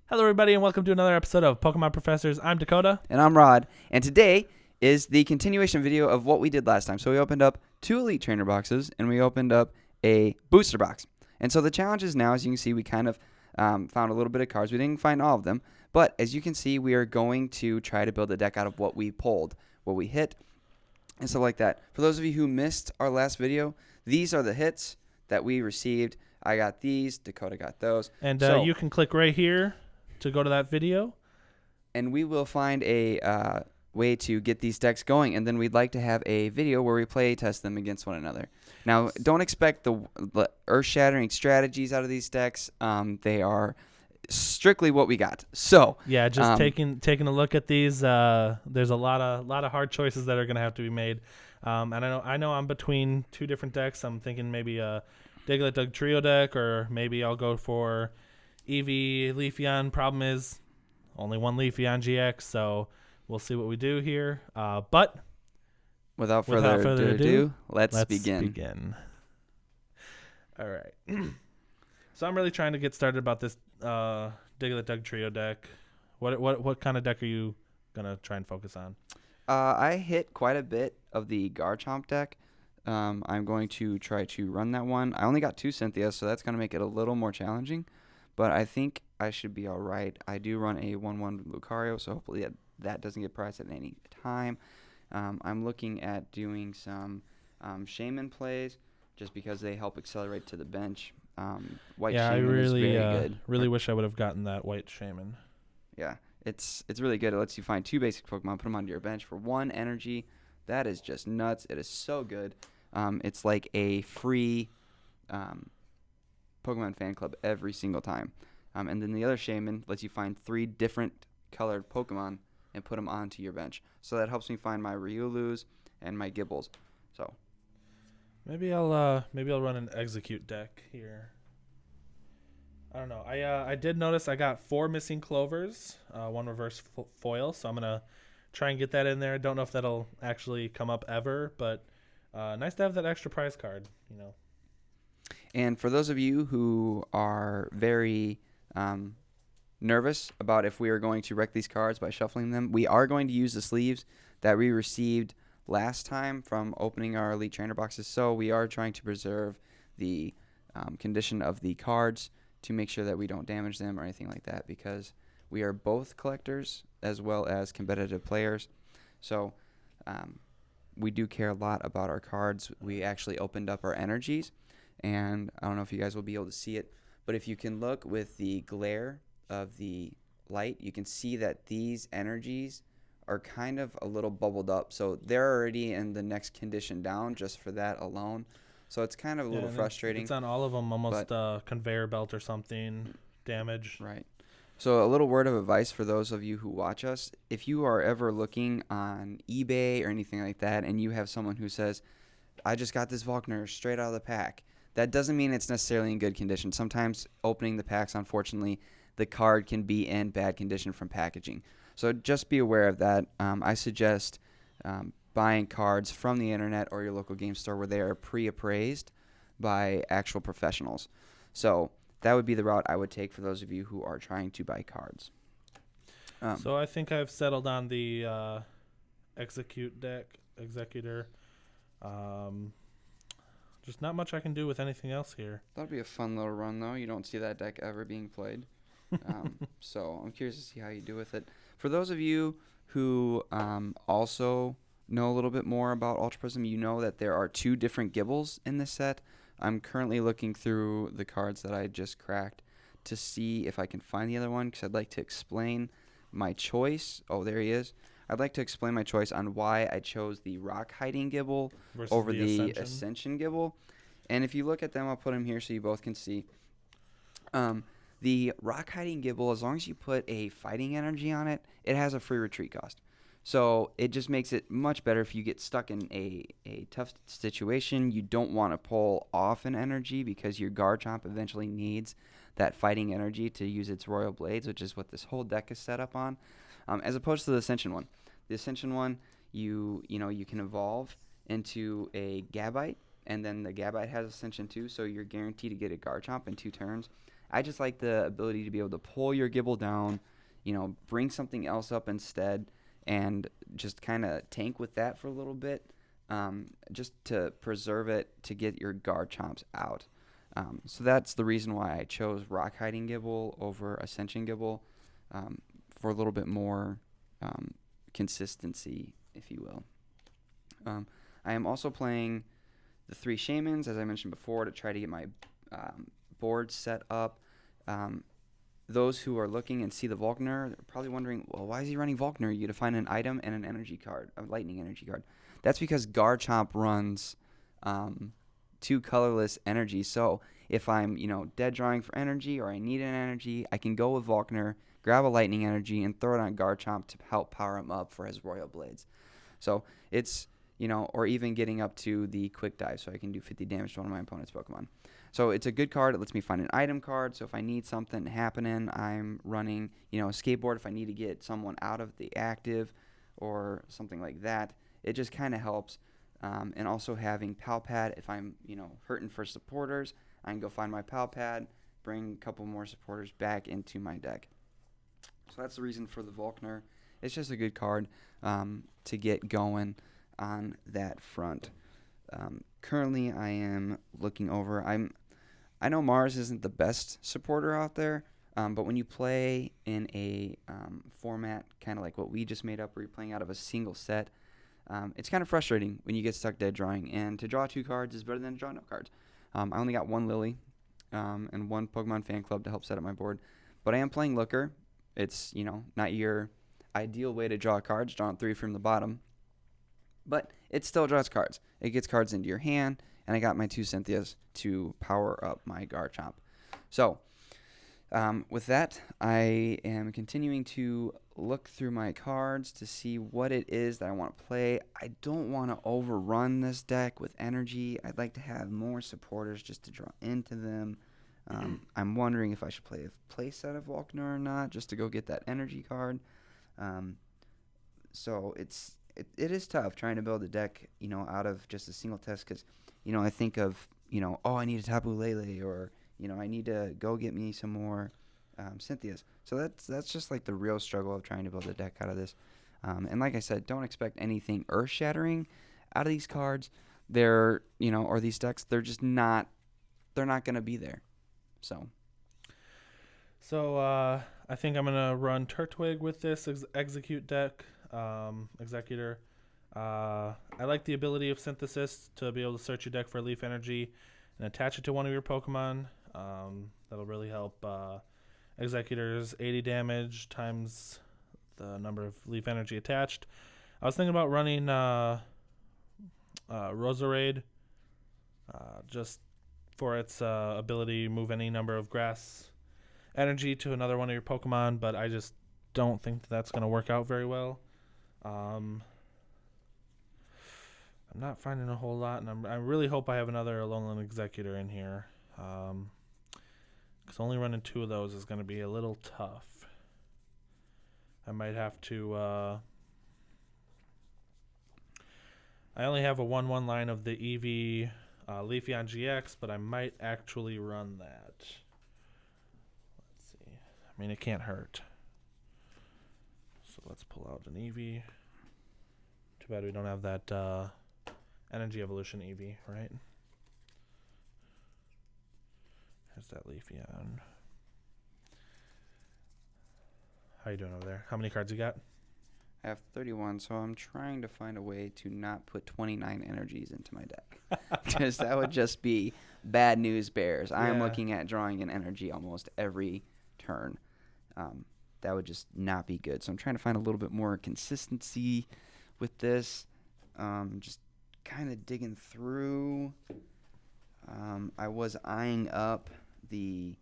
Hello, everybody, and welcome to another episode of Pokemon Professors. I'm Dakota. And I'm Rod. And today is the continuation video of what we did last time. So we opened up 2 Elite Trainer boxes, and we opened up a booster box. And so the challenge is now, as you can see, we kind of found a little bit of cards. We didn't find all of them. But as you can see, we are going to try to build a deck out of what we pulled, what we hit, and stuff like that. For those of you who missed our last video, these are the hits that we received. I got these. Dakota got those. And you can click right here to go to that video. And we will find a way to get these decks going, and then we'd like to have a video where we play test them against one another. Now, don't expect the earth-shattering strategies out of these decks. They are strictly what we got. So yeah, just taking a look at these. There's a lot of hard choices that are going to have to be made. And I know I'm between two different decks. I'm thinking maybe a Diglett Dugtrio deck, or maybe I'll go for Eevee Leafeon. Problem is, only one Leafeon GX, so we'll see what we do here. But without further ado, let's begin. All right. So I'm really trying to get started about this Diglett Dugtrio deck. What kind of deck are you gonna try and focus on? I hit quite a bit of the Garchomp deck. I'm going to try to run that one. I only got 2 Cynthias, so that's going to make it a little more challenging. But I think I should be all right. I do run a 1/1 Lucario, so hopefully that doesn't get priced at any time. I'm looking at doing some Shaman plays just because they help accelerate to the bench. White Shaman is very good. Really wish I would have gotten that White Shaman. Yeah, it's really good. It lets you find 2 basic Pokemon, put them onto your bench for 1 energy. That is just nuts. It is so good. It's like a free Pokemon fan club every single time. And then the other Shaman lets you find 3 different colored Pokemon and put them onto your bench. So that helps me find my Riolus and my Gibbles. So maybe I'll run an Execute deck here. I don't know. I did notice I got 4 missing Clovers, 1 reverse foil, so I'm gonna try and get that in there. I don't know if that'll actually come up ever, but nice to have that extra prize card, you know. And for those of you who are very nervous about if we are going to wreck these cards by shuffling them, we are going to use the sleeves that we received last time from opening our Elite Trainer boxes. So we are trying to preserve the condition of the cards to make sure that we don't damage them or anything like that, because we are both collectors as well as competitive players. So we do care a lot about our cards. We actually opened up our energies, and I don't know if you guys will be able to see it, but if you can look with the glare of the light, you can see that these energies are kind of a little bubbled up. So they're already in the next condition down just for that alone. So it's kind of a little frustrating. It's on all of them, almost conveyor belt or something, damage. Right. So a little word of advice for those of you who watch us: if you are ever looking on eBay or anything like that, and you have someone who says, I just got this Volkner straight out of the pack, that doesn't mean it's necessarily in good condition. Sometimes opening the packs, unfortunately, the card can be in bad condition from packaging. So just be aware of that. I suggest buying cards from the internet or your local game store where they are pre-appraised by actual professionals. So that would be the route I would take for those of you who are trying to buy cards. So I think I've settled on the Execute deck, Executor. Just not much I can do with anything else here. That'd be a fun little run, though. You don't see that deck ever being played. So I'm curious to see how you do with it. For those of you who also know a little bit more about Ultra Prism, you know that there are 2 different Gibbles in this set. I'm currently looking through the cards that I just cracked to see if I can find the other one, because I'd like to explain my choice. Oh, there he is. I'd like to explain my choice on why I chose the Rock Hiding Gibble over the Ascension Gibble. And if you look at them, I'll put them here so you both can see. The Rock Hiding Gibble, as long as you put a fighting energy on it, it has a free retreat cost. So it just makes it much better if you get stuck in a tough situation. You don't want to pull off an energy because your Garchomp eventually needs that fighting energy to use its Royal Blades, which is what this whole deck is set up on, as opposed to the Ascension one. The Ascension one, you can evolve into a Gabite, and then the Gabite has Ascension too, so you're guaranteed to get a Garchomp in 2 turns. I just like the ability to be able to pull your Gibble down, bring something else up instead, and just kind of tank with that for a little bit, just to preserve it to get your Garchomps out. So that's the reason why I chose Rock Hiding Gibble over Ascension Gibble, for a little bit more consistency, if you will. I am also playing the 3 Shamans, as I mentioned before, to try to get my board set up. Those who are looking and see the Volkner are probably wondering, well, why is he running Volkner? You get to find an item and an energy card, a lightning energy card. That's because Garchomp runs 2 colorless energy. So if I'm, dead drawing for energy or I need an energy, I can go with Volkner, grab a lightning energy, and throw it on Garchomp to help power him up for his Royal Blades. So it's, or even getting up to the Quick Dive, so I can do 50 damage to one of my opponent's Pokemon. So it's a good card. It lets me find an item card. So if I need something happening, I'm running, a skateboard. If I need to get someone out of the active or something like that, it just kind of helps. And also having Palpad, if I'm, hurting for supporters, I can go find my Palpad, bring a couple more supporters back into my deck. So that's the reason for the Volkner. It's just a good card to get going on that front. Currently, I am looking over. I know Mars isn't the best supporter out there, but when you play in a format kind of like what we just made up, where you're playing out of a single set, it's kind of frustrating when you get stuck dead drawing. And to draw 2 cards is better than to draw no cards. I only got 1 Lily and 1 Pokemon Fan Club to help set up my board, but I am playing Looker. It's not your ideal way to draw cards, drawing 3 from the bottom. But it still draws cards. It gets cards into your hand, and I got my 2 Cynthias to power up my Garchomp. So, with that, I am continuing to look through my cards to see what it is that I want to play. I don't want to overrun this deck with energy. I'd like to have more supporters just to draw into them. I'm wondering if I should play a playset of Volkner or not, just to go get that energy card. So it is tough trying to build a deck, out of just a single test, because, I think of, I need a Tapu Lele, or, I need to go get me some more Cynthias. So that's just like the real struggle of trying to build a deck out of this. And like I said, don't expect anything earth-shattering out of these cards. They're, or these decks, they're just not, they're not going to be there. So I think I'm going to run Turtwig with this Execute deck. Executor. I like the ability of Synthesis to be able to search your deck for Leaf Energy and attach it to one of your Pokemon. That'll really help Executor's 80 damage times the number of Leaf Energy attached. I was thinking about running Roserade, just for its ability to move any number of Grass Energy to another one of your Pokemon, but I just don't think that's going to work out very well. I'm not finding a whole lot, and I really hope I have another Alolan Executor in here. Because only running 2 of those is going to be a little tough. I might have to... I only have a 1/1 line of the Eevee Leafeon GX, but I might actually run that. Let's see. I mean, it can't hurt. So let's pull out an Eevee. Too bad we don't have that Energy Evolution Eevee, right? There's that Leafeon. How you doing over there? How many cards you got? I have 31, so I'm trying to find a way to not put 29 energies into my deck. Because that would just be bad news bears. I am looking at drawing an energy almost every turn. That would just not be good. So I'm trying to find a little bit more consistency with this. Just kind of digging through. I was eyeing up the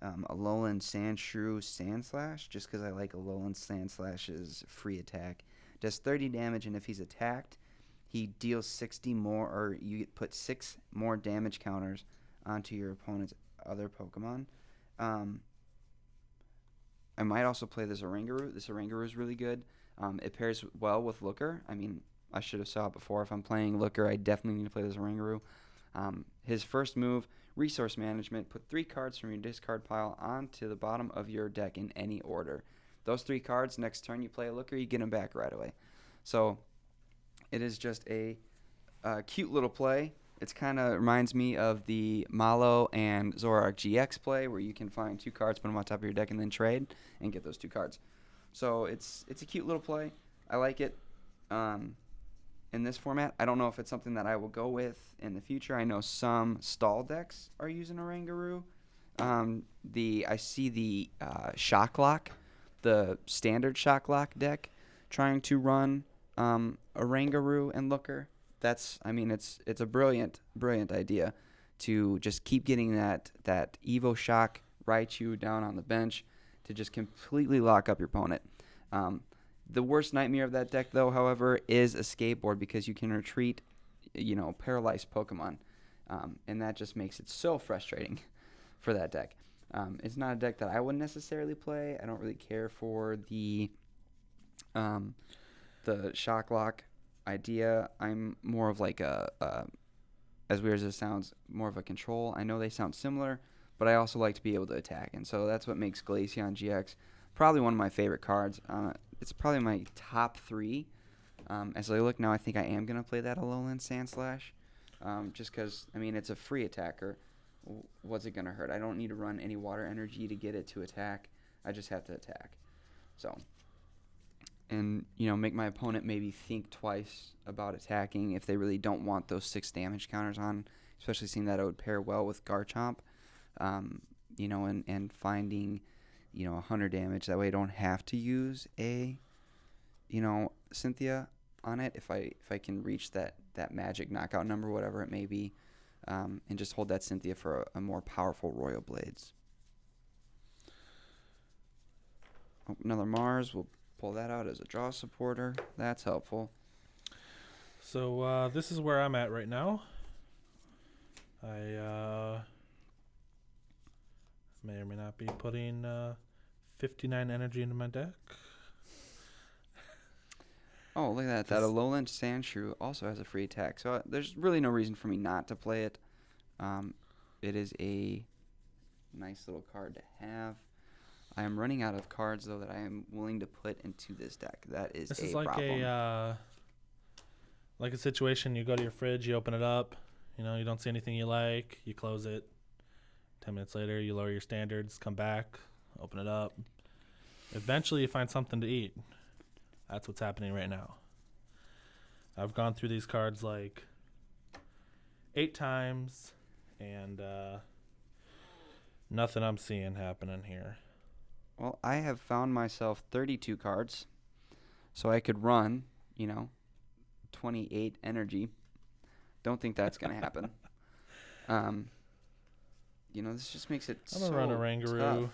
Alolan Sandshrew Sandslash, just because I like Alolan Sandslash's free attack. Does 30 damage, and if he's attacked, he deals 60 more, or you put 6 more damage counters onto your opponent's other Pokemon. I might also play this Oranguru. This Oranguru is really good. It pairs well with Looker. I mean, I should have saw it before. If I'm playing Looker, I definitely need to play this Oranguru. His first move, Resource Management, put 3 cards from your discard pile onto the bottom of your deck in any order. Those 3 cards, next turn you play a Looker, you get them back right away. So it is just a cute little play. It's kind of reminds me of the Malo and Zoroark GX play, where you can find 2 cards, put them on top of your deck, and then trade and get those 2 cards. So it's a cute little play. I like it in this format. I don't know if it's something that I will go with in the future. I know some stall decks are using Oranguru. I see the Shock Lock, the standard Shock Lock deck, trying to run Oranguru and Looker. It's a brilliant idea to just keep getting that Evo Shock Raichu down on the bench to just completely lock up your opponent. The worst nightmare of that deck, though, however, is a skateboard, because you can retreat, paralyzed Pokemon, and that just makes it so frustrating for that deck. It's not a deck that I would necessarily play. I don't really care for the Shock Lock idea. I'm more of like as weird as it sounds, more of a control. I know they sound similar, but I also like to be able to attack, and so that's what makes Glaceon GX probably one of my favorite cards. It's probably my top 3. As I look now, I think I am going to play that Alolan Sandslash, just because, it's a free attacker. What's it going to hurt? I don't need to run any water energy to get it to attack. I just have to attack. So, and, make my opponent maybe think twice about attacking if they really don't want those 6 damage counters on, especially seeing that it would pair well with Garchomp, and finding 100 damage. That way I don't have to use a, Cynthia on it if I can reach that magic knockout number, whatever it may be, and just hold that Cynthia for a more powerful Royal Blades. Oh, another Mars. We'll pull that out as a draw supporter. That's helpful. So this is where I'm at right now. I may or may not be putting 59 energy into my deck. Oh, look at that. That Alolan Sandshrew also has a free attack. So there's really no reason for me not to play it. It is a nice little card to have. I am running out of cards, though, that I am willing to put into this deck. That is this a is like problem. Like a situation. You go to your fridge, you open it up. You don't see anything you like. You close it. 10 minutes later, you lower your standards, come back, open it up. Eventually, you find something to eat. That's what's happening right now. I've gone through these cards like 8 times, and nothing I'm seeing happening here. Well, I have found myself 32 cards, so I could run, 28 energy. Don't think that's going to happen. This just makes it I'm so going to run a Rangaroo. tough.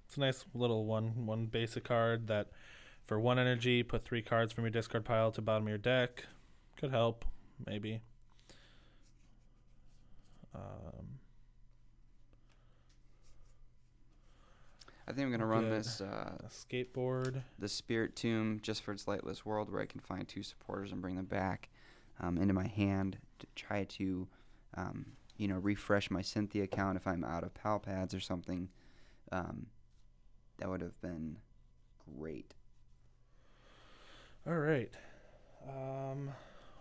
It's a nice little one basic card that for 1 energy, put 3 cards from your discard pile to the bottom of your deck. Could help, maybe. I think I'm going to run this a skateboard. the Spirit Tomb just for its Lightless World, where I can find 2 supporters and bring them back into my hand to try to refresh my Cynthia account if I'm out of Pal Pads or something. That would have been great. All right. I'm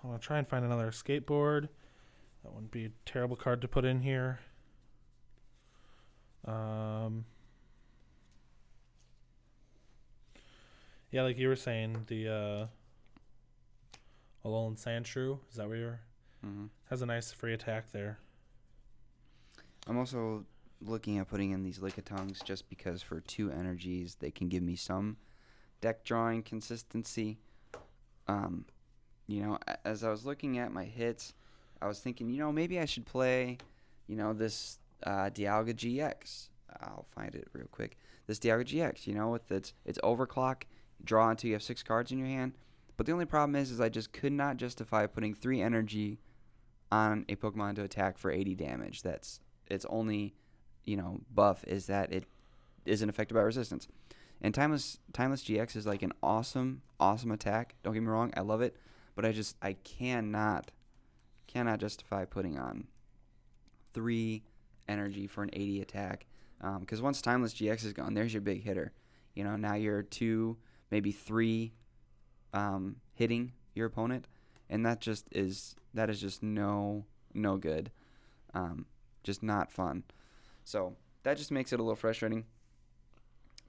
going to try and find another skateboard. That wouldn't be a terrible card to put in here. Yeah, like you were saying, the Alolan Sandshrew, is that where you were? Mm-hmm. Has a nice free attack there. I'm also looking at putting in these Lickitungs just because for 2 energies they can give me some deck drawing consistency. As I was looking at my hits, I was thinking, maybe I should play, this Dialga GX. I'll find it real quick. This Dialga GX, with its overclock, you draw until you have 6 cards in your hand. But the only problem is I just could not justify putting 3 energy on a Pokemon to attack for 80 damage. That's its only, buff is that it isn't affected by resistance. And Timeless GX is like an awesome attack. Don't get me wrong, I love it, but I cannot justify putting on 3 energy for an 80 attack. Because once Timeless GX is gone, there's your big hitter. You know, now you're 2, maybe 3 hitting your opponent, and that is just no good. Just not fun. So that just makes it a little frustrating.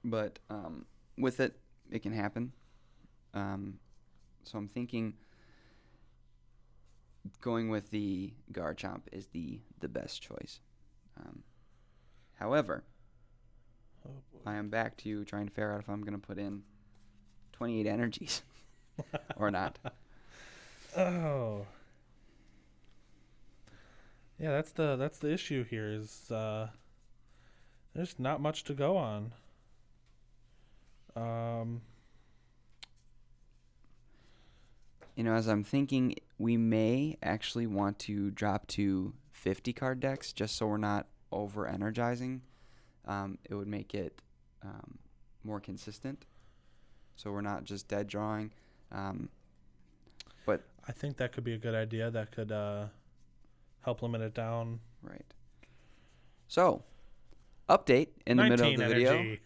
But with it can happen. So I'm thinking going with the Garchomp is the best choice. However, I am back to trying to figure out if I'm going to put in 28 energies or not. Oh. Yeah, that's the issue here is there's not much to go on. You know, as I'm thinking, we may actually want to drop to 50 card decks just so we're not over energizing. It would make it more consistent, so we're not just dead drawing. But I think that could be a good idea. That could help limit it down. right. So, update in the middle of 19 the video. energy.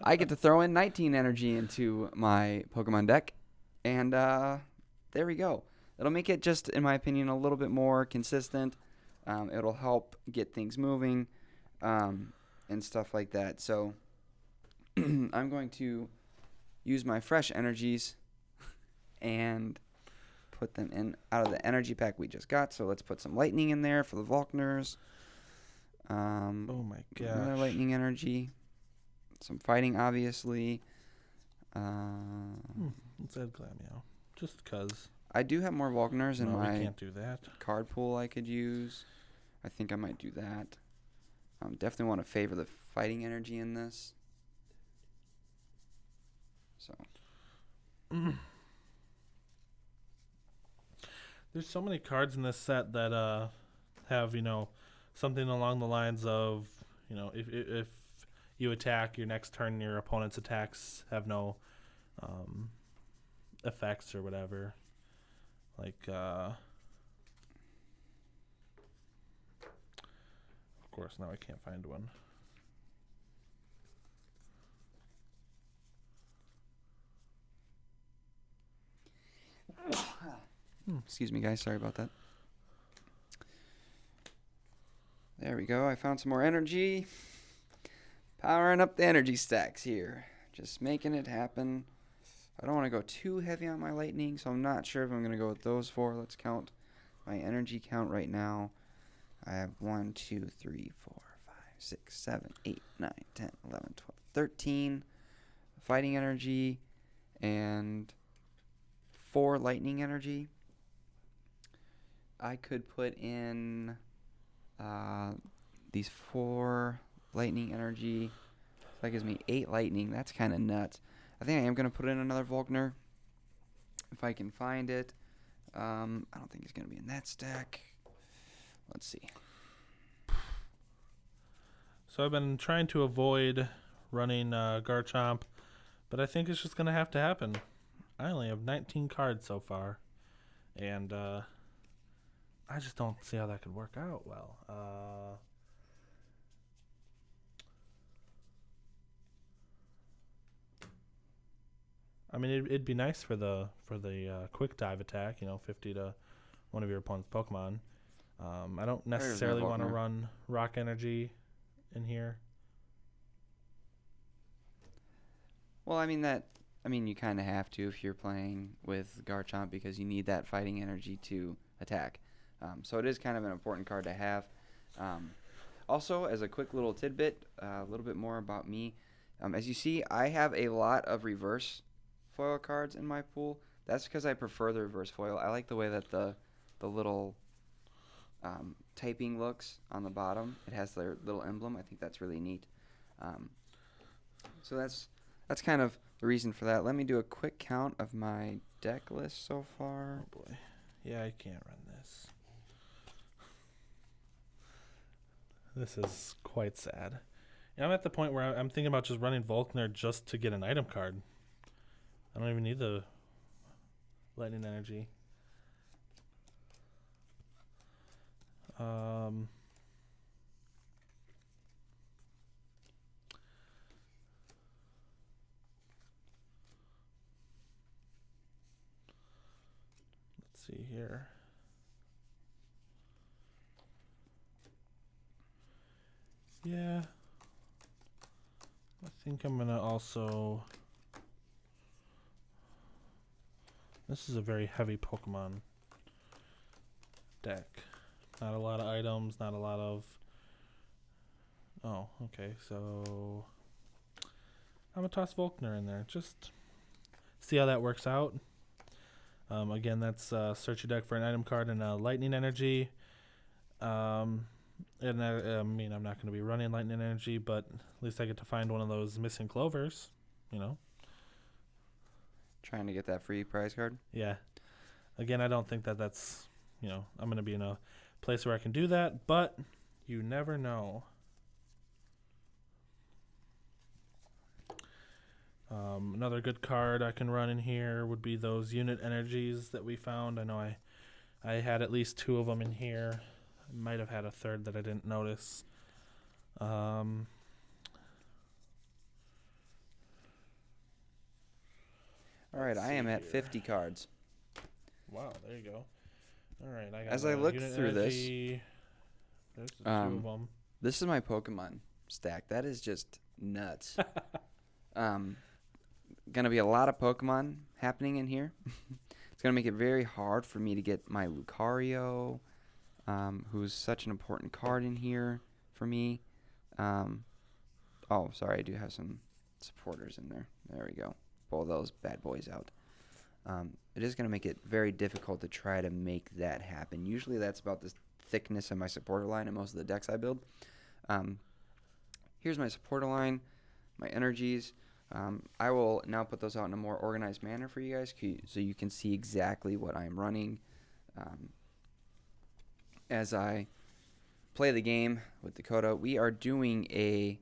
I get to throw in 19 energy into my Pokemon deck, and there we go. It'll make it just, in my opinion, a little bit more consistent. It'll help get things moving and stuff like that. So I'm going to use my fresh energies and put them in out of the energy pack we just got. So let's put some lightning in there for the Volkners. Oh my gosh. Another lightning energy. Some fighting, obviously. Let's add Glameow. Just because. I do have more Volkners in No, we my can't do that. card pool I could use. I think I might do that. Definitely want to favor the fighting energy in this. So. There's so many cards in this set that have, something along the lines of, if you attack your next turn, your opponent's attacks have no effects or whatever. Like, of course, now I can't find one. Excuse me, guys. Sorry about that. There we go. I found some more energy. Powering up the energy stacks here. Just making it happen. I don't want to go too heavy on my lightning, so I'm not sure if I'm going to go with those 4. Let's count my energy count right now. I have 1, 2, 3, 4, 5, 6, 7, 8, 9, 10, 11, 12, 13 fighting energy and 4 lightning energy. I could put in these 4 lightning energy. That gives me 8 lightning. That's kind of nuts. I think I am going to put in another Volkner if I can find it. I don't think it's going to be in that stack. Let's see. So I've been trying to avoid running Garchomp, but I think it's just going to have to happen. I only have 19 cards so far, and I just don't see how that could work out well. I mean, it'd be nice for the quick dive attack, 50 to one of your opponent's Pokemon. I don't necessarily want to run Rock Energy in here. Well, I mean, you kind of have to if you're playing with Garchomp because you need that fighting energy to attack. So it is kind of an important card to have. Also, as a quick little tidbit, a little bit more about me. As you see, I have a lot of reverse foil cards in my pool. That's because I prefer the reverse foil. I like the way that the little typing looks on the bottom. It has their little emblem. I think that's really neat. So that's kind of the reason for that. Let me do a quick count of my deck list so far. Oh boy. Yeah, I can't run this. This is quite sad. I'm at the point where I'm thinking about just running Volkner just to get an item card. I don't even need the lightning energy. see here. Yeah. I think I'm going to also... This is a very heavy Pokemon deck. Not a lot of items, not a lot of... Oh, okay, so... I'm going to toss Volkner in there. Just see how that works out. Again, that's search your deck for an item card and a lightning energy. And I mean, I'm not going to be running lightning energy, but at least I get to find one of those missing clovers, you know? Trying to get that free prize card. Yeah. Again, I don't think that's, you know, I'm going to be in a place where I can do that, but you never know. Another good card I can run in here would be those unit energies that we found. I know I had at least 2 of them in here. I might have had a third that I didn't notice. All right, I am at 50 cards. Wow, there you go. All right, I got As I look unit through energy. There's the 2 of them. This is my Pokemon stack. That is just nuts. Gonna be a lot of Pokemon happening in here. It's gonna make it very hard for me to get my Lucario, who's such an important card in here for me. Oh, sorry, I do have some supporters in there. There we go. Pull those bad boys out. It is gonna make it very difficult to try to make that happen. Usually that's about the thickness of my supporter line in most of the decks I build. Here's my supporter line, my energies. I will now put those out in a more organized manner for you guys so you can see exactly what I'm running as I play the game with Dakota. We are doing a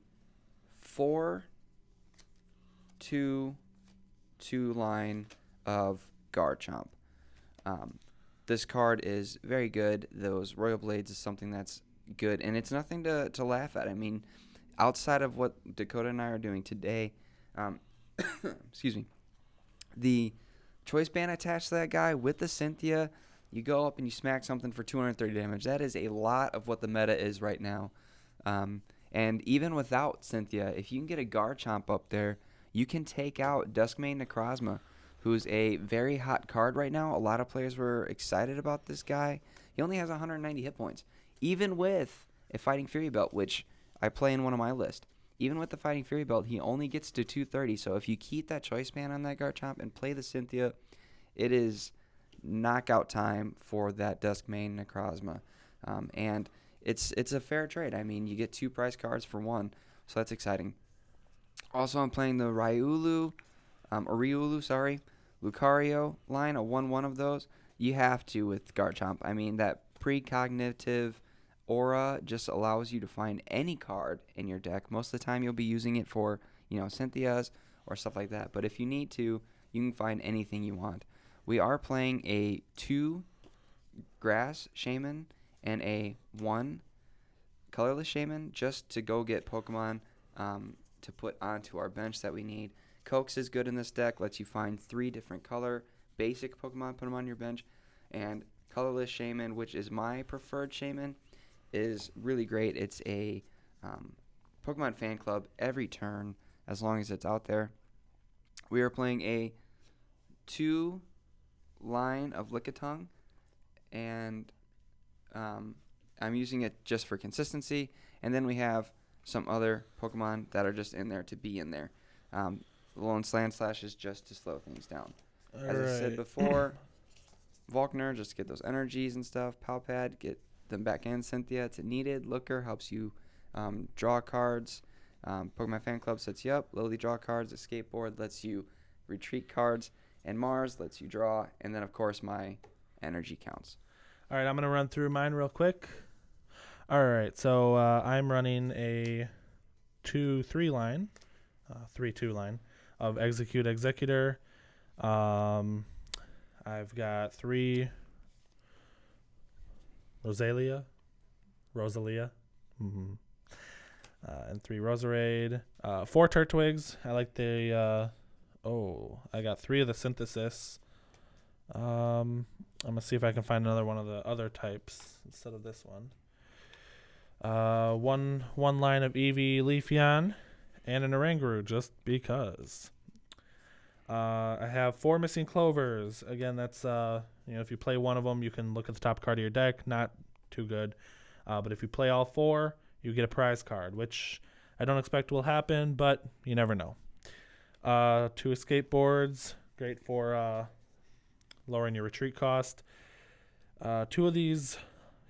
4-2-2 line of Garchomp. This card is very good. Those Royal Blades is something that's good, and it's nothing to laugh at. I mean, outside of what Dakota and I are doing today, excuse me, the choice band attached to that guy with the Cynthia, you go up and you smack something for 230 damage. That is a lot of what the meta is right now. And even without Cynthia, if you can get a Garchomp up there, you can take out Duskmane Necrozma, who's a very hot card right now. A lot of players were excited about this guy. He only has 190 hit points, even with a Fighting Fury Belt, which I play in one of my lists. Even with the Fighting Fury Belt, he only gets to 230. So if you keep that choice band on that Garchomp and play the Cynthia, it is knockout time for that Duskmane Necrozma. And it's a fair trade. I mean, you get 2 prize cards for 1, so that's exciting. Also, I'm playing the Riolu, Lucario line, a 1/1 of those. You have to with Garchomp. I mean, that precognitive aura just allows you to find any card in your deck. Most of the time you'll be using it for, Cynthia's or stuff like that. But if you need to, you can find anything you want. We are playing a 2 grass shaman and a 1 colorless shaman just to go get Pokemon to put onto our bench that we need. Coax is good in this deck. Lets you find 3 different color basic Pokemon, put them on your bench. And colorless shaman, which is my preferred shaman, is really great. It's a Pokemon fan club every turn as long as it's out there. We are playing a 2 line of Lickitung, and I'm using it just for consistency. And then we have some other Pokemon that are just in there to be in there. Lone Sandslash is just to slow things down. As I said before, Volkner, just to get those energies and stuff. Palpad, get them back in. Cynthia, it's needed. Looker helps you draw cards. Pokemon Fan Club sets you up. Lily, draw cards. A Skateboard lets you retreat cards. And Mars lets you draw. And then, of course, my energy counts. All right, I'm going to run through mine real quick. All right, so I'm running a 2-3 line, 3-2 line of Execute Executor. I've got 3 Rosalia, and 3 Roserade, 4 Turtwigs. I like the, I got 3 of the Synthesis. I'm gonna see if I can find another one of the other types instead of this one. One line of Eevee, Leafeon, and an Oranguru just because. I have 4 missing Clovers. Again, that's if you play one of them, you can look at the top card of your deck. Not too good, but if you play all 4, you get a prize card, which I don't expect will happen, but you never know. 2 Escape Boards, great for lowering your retreat cost. 2 of these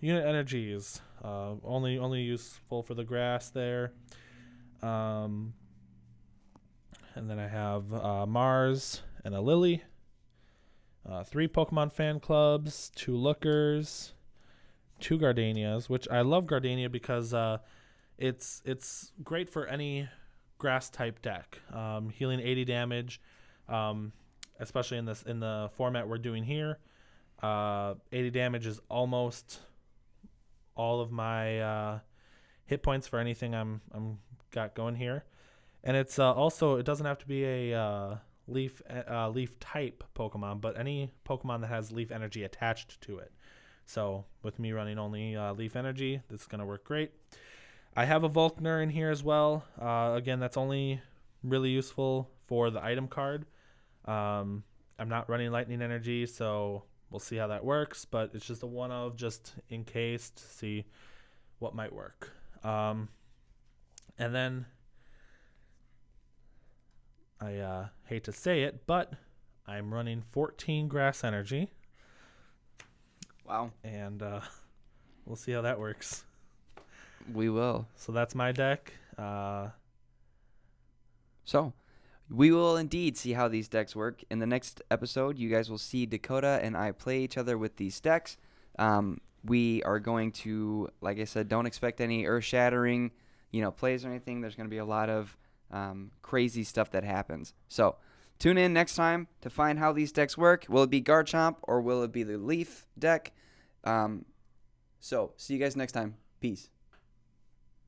Unit Energies, only useful for the grass there. And then I have Mars and a Lily. 3 Pokemon fan clubs, 2 Lookers, 2 Gardenias, which I love Gardenia because it's great for any grass type deck. Healing 80 damage, especially in the format we're doing here. 80 damage is almost all of my hit points for anything I'm got going here. And it's also, it doesn't have to be a leaf type Pokemon, but any Pokemon that has leaf energy attached to it. So with me running only leaf energy, this is going to work great. I have a Volkner in here as well. Again, that's only really useful for the item card. I'm not running lightning energy, so we'll see how that works, but it's just a one of, just in case, to see what might work. And then I hate to say it, but I'm running 14 grass energy. Wow. And we'll see how that works. We will. So that's my deck. So we will indeed see how these decks work. In the next episode, you guys will see Dakota and I play each other with these decks. We are going to, like I said, don't expect any earth-shattering, plays or anything. There's going to be a lot of crazy stuff that happens. So tune in next time to find how these decks work. Will it be Garchomp or will it be the Leaf deck? So see you guys next time. Peace.